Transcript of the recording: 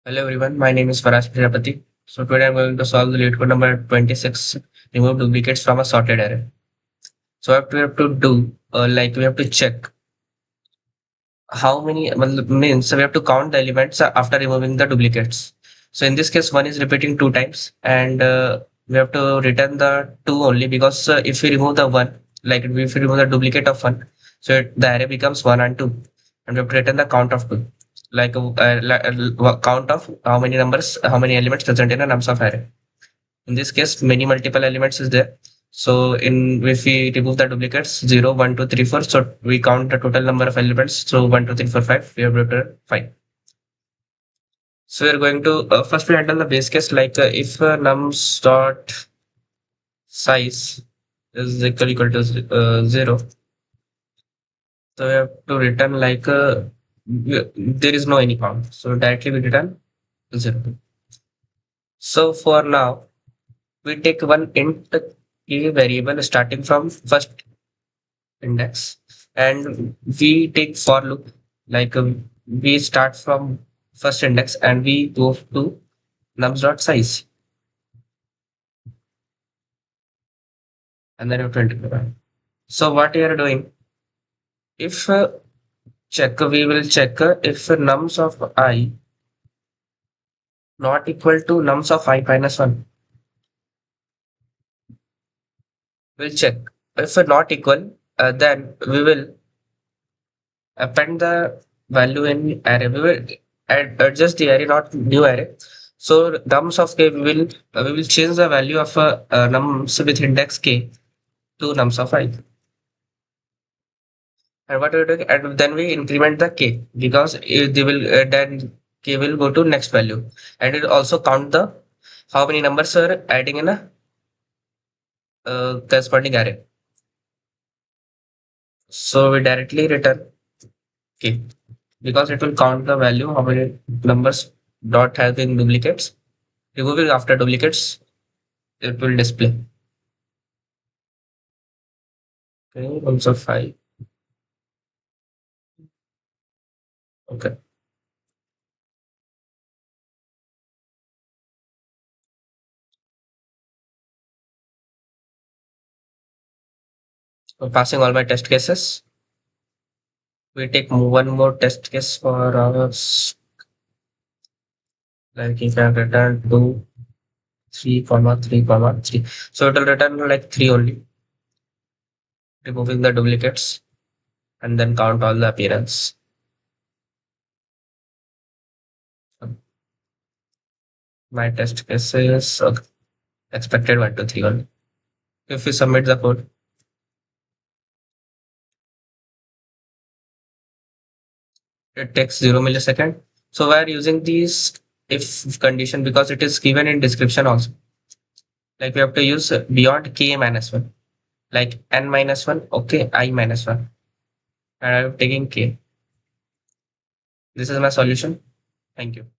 Hello everyone, my name is Faraj Prajapati. So today I'm going to solve the LeetCode number 26, remove duplicates from a sorted array. So what we have to do, we have to check how many means we have to count the elements after removing the duplicates. So in this case, one is repeating two times, and we have to return the two only because if we remove the one, like if we remove the duplicate of one, so the array becomes one and two, and we have to return the count of two, count of how many numbers, how many elements present in a nums of array. In this case, many multiple elements is there. So in if we remove the duplicates 0, 1, 2, 3, 4, so we count the total number of elements. So 1, 2, 3, 4, 5, we have returned 5. So we are going to first we handle the base case if nums dot size is equal to 0. So we have to return there is no any count. So directly we return 0. So for now, we take one int key variable starting from first index, and we take for loop we start from first index and we go to nums dot size, and then you 20. So what we are doing, if check we will check if nums of I not equal to nums of I minus 1, we'll check. If not equal, then we will append the value in array. We will adjust the array, not new array. So nums of k we will change the value of nums with index k to nums of I. And what we do, and then we increment the k because they will then k will go to next value, and it also count the how many numbers are adding in a corresponding array. So we directly return k because it will count the value how many numbers dot having duplicates. Removing after duplicates, it will display. Okay, also 5. Okay. So passing all my test cases. We take one more test case for ours. Like if I have returned 2, 3, comma 3, comma 3. So it will return like 3 only. Removing the duplicates and then count all the appearance. My test case is expected 1 to 3 only. If we submit the code, it takes 0 millisecond. So we are using these if condition because it is given in description also. Like we have to use beyond k minus 1, like n minus 1, okay, I minus 1, and I'm taking k. This is my solution. Thank you.